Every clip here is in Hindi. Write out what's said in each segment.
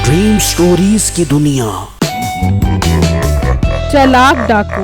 ड्रीम स्टोरीज की दुनिया। चालाक डाकू।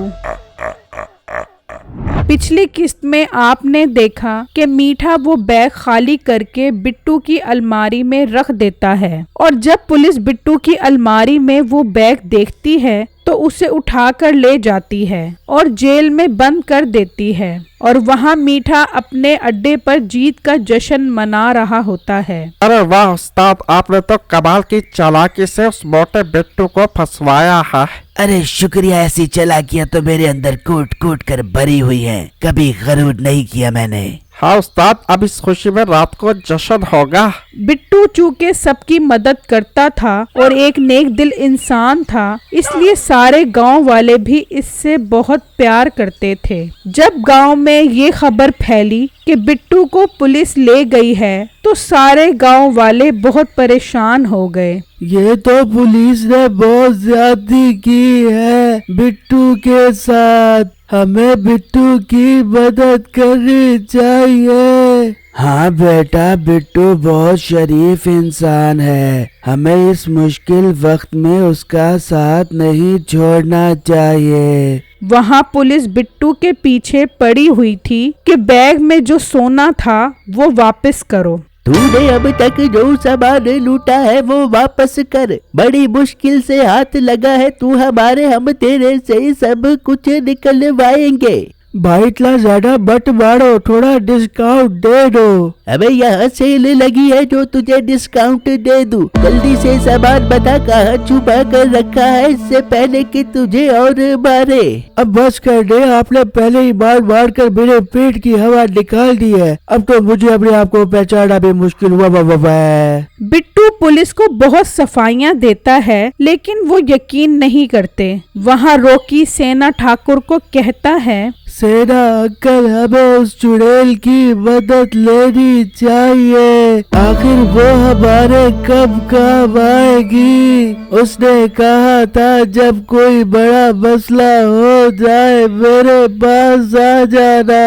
पिछली किस्त में आपने देखा कि मीठा वो बैग खाली करके बिट्टू की अलमारी में रख देता है और जब पुलिस बिट्टू की अलमारी में वो बैग देखती है तो उसे उठाकर ले जाती है और जेल में बंद कर देती है और वहाँ मीठा अपने अड्डे पर जीत का जश्न मना रहा होता है। अरे वाह उस्ताद, आपने तो कमाल की चालाकी से उस मोटे बिट्टू को फंसवाया है। अरे शुक्रिया, ऐसी चालाकियां तो मेरे अंदर कूट कूट कर भरी हुई हैं। कभी गरूर नहीं किया मैंने। हाँ उस्ताद, अब इस खुशी में रात को जश्न होगा। बिट्टू चूंकि सबकी मदद करता था और एक नेक दिल इंसान था, इसलिए सारे गांव वाले भी इससे बहुत प्यार करते थे। जब गांव में ये खबर फैली कि बिट्टू को पुलिस ले गई है तो सारे गांव वाले बहुत परेशान हो गए। ये तो पुलिस ने बहुत ज्यादती की है बिट्टू के साथ। हमें बिट्टू की मदद करनी चाहिए। हाँ बेटा, बिट्टू बहुत शरीफ इंसान है। हमें इस मुश्किल वक्त में उसका साथ नहीं छोड़ना चाहिए। वहाँ पुलिस बिट्टू के पीछे पड़ी हुई थी कि बैग में जो सोना था वो वापस करो। तूने अब तक जो सामान लूटा है वो वापस कर। बड़ी मुश्किल से हाथ लगा है तू हमारे, हम तेरे से सब कुछ निकलवाएंगे। भाई इतना ज्यादा मत मारो, थोड़ा डिस्काउंट दे दो। अबे यहाँ सेल लगी है जो तुझे डिस्काउंट दे दूं। जल्दी से सामान बता, कहाँ छुपा कर रखा है इससे पहले कि तुझे और मारे। अब बस कर दे, आपने पहले ही मार कर मेरे पेट की हवा निकाल दी है। अब तो मुझे अपने आप को पहचाना भी मुश्किल हुआ। बिट्टू पुलिस को बहुत सफाइयाँ देता है लेकिन वो यकीन नहीं करते। वहाँ रॉकी सेना ठाकुर को कहता है, सेना अंकल, हमें उस चुड़ैल की मदद लेनी चाहिए। आखिर वो हमारे कब काम आएगी। उसने कहा था जब कोई बड़ा मसला हो जाए मेरे पास आ जाना।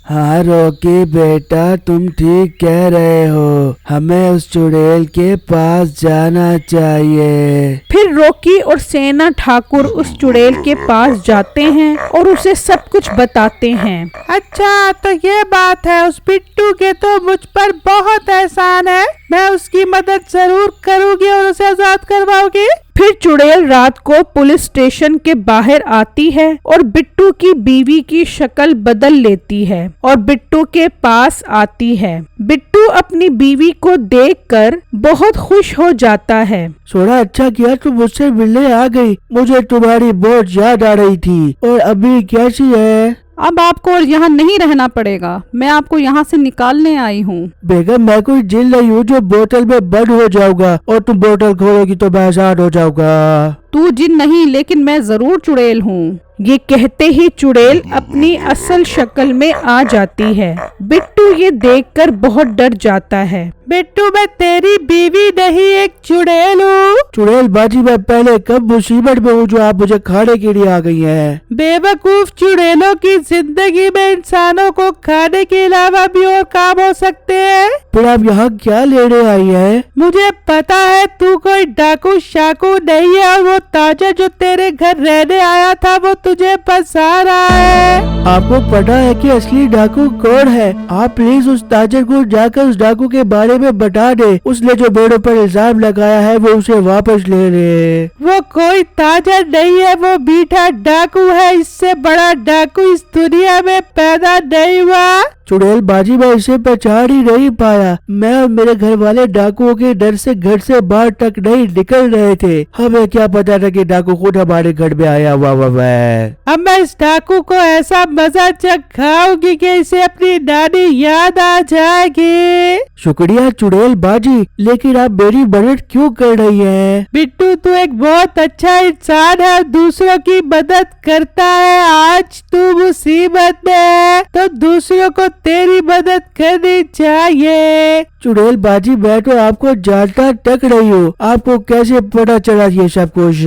हाँ रॉकी बेटा, तुम ठीक कह रहे हो। हमें उस चुड़ैल के पास जाना चाहिए। फिर रॉकी और सेना ठाकुर उस चुड़ैल के पास जाते हैं और उसे सब कुछ बताते हैं। अच्छा तो ये बात है, उस बिट्टू के तो मुझ पर बहुत एहसान है। मैं उसकी मदद जरूर करूंगी और उसे आजाद करवाऊंगी। फिर चुड़ैल रात को पुलिस स्टेशन के बाहर आती है और बिट्टू की बीवी की शक्ल बदल लेती है और बिट्टू के पास आती है। बिट्टू अपनी बीवी को देखकर बहुत खुश हो जाता है। थोड़ा अच्छा किया तुम मुझसे मिलने आ गई। मुझे तुम्हारी बहुत याद आ रही थी। और अभी कैसी है? अब आपको और यहाँ नहीं रहना पड़ेगा, मैं आपको यहाँ से निकालने आई हूँ। बेगम, मैं कोई जिन नहीं हूँ जो बोतल में बंद हो जाऊंगा और तुम बोतल खोलोगी तो मैं आजाद हो जाऊंगा। तू जिन नहीं, लेकिन मैं जरूर चुड़ैल हूँ। ये कहते ही चुड़ैल अपनी असल शक्ल में आ जाती है। बिट्टू ये देखकर बहुत डर जाता है। बिट्टू, मैं तेरी बीवी नहीं एक चुड़ैल हूँ। चुड़ैल बाजी, मैं पहले कब मुसीबत में हूँ जो आप मुझे खाने के लिए आ गई हैं। बेवकूफ, चुड़ैलों की जिंदगी में इंसानों को खाने के अलावा भी और काम हो सकते हैं। फिर आप यहाँ क्या लेने आई है? मुझे पता है तू कोई डाकू शाकू नहीं है और वो ताजा जो तेरे घर रहने आया था वो तुझे फंसा रहा है। आपको पता है कि असली डाकू कौन है? आप प्लीज उस ताजर को जाकर उस डाकू के बारे में बता दे। उसने जो मेरे पर इल्जाम लगाया है वो उसे वापस ले ले। वो कोई ताजर नहीं है, वो मीठा डाकू है। इससे बड़ा डाकू इस दुनिया में पैदा नहीं हुआ। चुड़ैल बाजी, मैं इसे पहचान ही नहीं पाया। मैं और मेरे घर वाले डाकुओं के डर से घर से बाहर तक नहीं निकल रहे थे। हमें क्या पता था कि डाकू खुद हमारे घर में आया हुआ है। अब मैं इस डाकू को ऐसा मजा चखाऊंगी कि इसे अपनी नानी याद आ जाएगी। शुक्रिया चुड़ैल बाजी, लेकिन आप मेरी मदद क्यों कर रही है? बिट्टू, तू एक बहुत अच्छा इंसान है, दूसरों की मदद करता है। आज तू मुसीबत में है तो दूसरों को तेरी मदद करनी चाहिए। चुड़ैल बाजी मैं तो आपको जानता तक नहीं हूँ, आपको कैसे पता चला ये सब कुछ?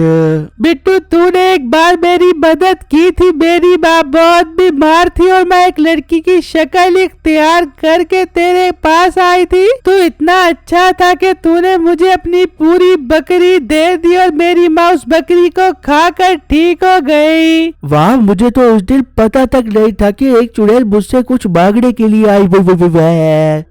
बिट्टू तूने एक बार मेरी मदद की थी, मेरी माँ बहुत बीमार थी और मैं एक लड़की की शक्ल इख्तियार करके तेरे पास आई थी। तू इतना अच्छा था कि तूने मुझे अपनी पूरी बकरी दे दी और मेरी माँ उस बकरी को खाकर ठीक हो गई। वाह, मुझे तो उस दिन पता तक नहीं था कि एक चुड़ैल मुझसे कुछ मांगने के लिए आई।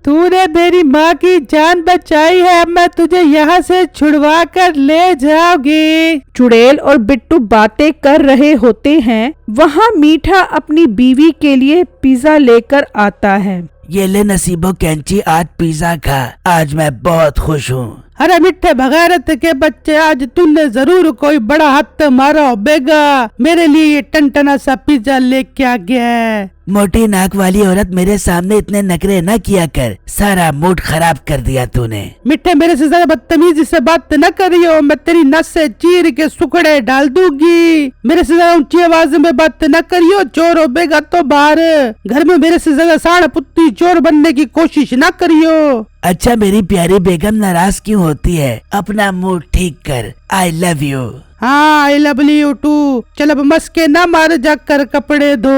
तूने मेरी माँ की जान बचाई है, अब मैं तुझे यहाँ से छुड़वा कर ले जाऊंगी। चुड़ैल और बिट्टू बातें कर रहे होते हैं। वहाँ मीठा अपनी बीवी के लिए पिज्जा लेकर आता है। ये ले नसीबो कैंची, आज पिज्जा खा, आज मैं बहुत खुश हूँ। अरे मिठे बगैरत के बच्चे, आज तुमने जरूर कोई बड़ा हाथ मारा होगा, मेरे लिए ये टनटना सा पिज्जा लेके आ गया है। मोटी नाक वाली औरत, मेरे सामने इतने नखरे न किया कर, सारा मूड खराब कर दिया तूने। मिठे मेरे से ज्यादा बदतमीजी से बात न करियो, मैं तेरी नस से चीर के सुखड़े डाल दूंगी। मेरे से ज्यादा ऊंची आवाज में बात न करियो, चोर होगा तो बाहर घर में मेरे से ज्यादा साढ़ पुत्ती चोर बनने की कोशिश न करियो। अच्छा मेरी प्यारी बेगम, नाराज क्यों होती है? अपना मूड ठीक कर। I love you. हाँ, आई लव यू टू। चल अब मस्के ना मार, जाकर कपड़े धो।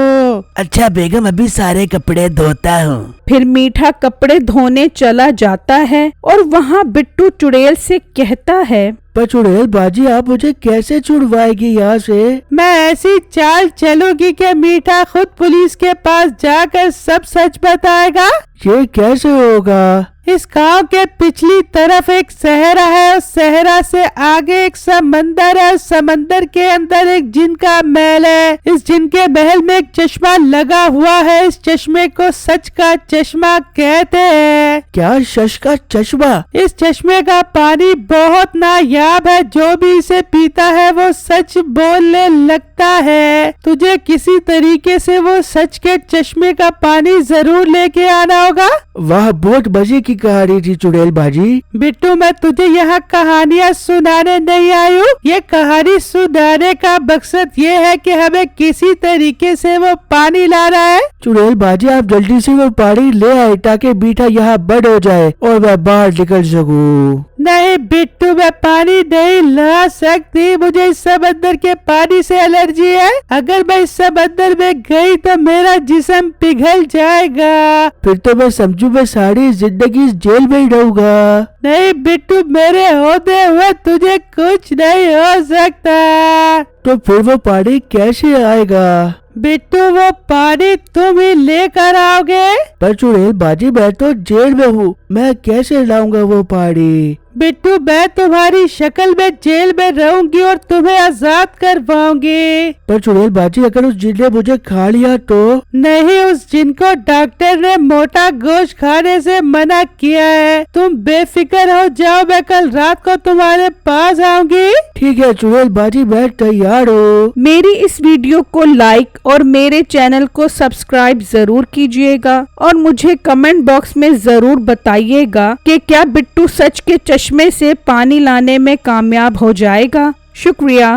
अच्छा बेगम, अभी सारे कपड़े धोता हूँ। फिर मीठा कपड़े धोने चला जाता है और वहाँ बिट्टू चुड़ैल से कहता है, पर चुड़ैल बाजी आप मुझे कैसे छुड़वाएगी यहाँ से? मैं ऐसी चाल चलूंगी कि मीठा खुद पुलिस के पास जाकर सब सच बताएगा। ये कैसे होगा? इस गांव के पिछली तरफ एक सहरा है, उस सहरा से आगे एक समंदर है, उस समंदर के अंदर एक जिन का महल है। इस जिन के महल में एक चश्मा लगा हुआ है, इस चश्मे को सच का चश्मा कहते हैं। क्या सच का चश्मा? इस चश्मे का पानी बहुत नायाब है, जो भी इसे पीता है वो सच बोलने लगता है। तुझे किसी तरीके से वो सच के चश्मे का पानी जरूर लेके आना होगा। वाह, बहुत मजे की कहानी थी चुड़ैल बाजी। बिट्टू, मैं तुझे यहाँ कहानियाँ सुनाने नहीं आई हूँ, ये कहानी सुनाने का मकसद ये है कि हमें किसी तरीके से वो पानी लाना है। चुड़ैल बाजी आप जल्दी से वो पानी ले आए ताकि मीठा यहाँ बंद हो जाए और मैं बाहर निकल सकूँ। नहीं बिट्टू, मैं पानी नहीं ला सकती, मुझे इस समंदर के पानी से एलर्जी है। अगर मैं इस समंदर में गई तो मेरा जिस्म पिघल जाएगा। फिर तो मैं समझू मैं सारी जिंदगी जेल में ही रहूंगा। नहीं बिट्टू, मेरे होते हुए तुझे कुछ नहीं हो सकता। तो फिर वो पानी कैसे आएगा? बिट्टू, वो पानी तुम ही लेकर आओगे। पर चुड़ैल बाजी मैं तो जेल में हूँ, मैं कैसे लाऊंगा वो पानी? बिट्टू, मैं तुम्हारी शक्ल में जेल में रहूंगी और तुम्हें आजाद करवाऊंगी। पर चुड़ैल बाजी अगर उस जिन ने मुझे खा लिया तो? नहीं, उस जिन को डॉक्टर ने मोटा गोश्त खाने से मना किया है। तुम बेफिक्र हो जाओ, मैं कल रात को तुम्हारे पास आऊंगी। ठीक है चुड़ैल बाजी, मैं तैयार हूँ। मेरी इस वीडियो को लाइक और मेरे चैनल को सब्सक्राइब जरूर कीजिएगा और मुझे कमेंट बॉक्स में जरूर बताइएगा कि क्या बिट्टू सच के चश्मे से पानी लाने में कामयाब हो जाएगा। शुक्रिया।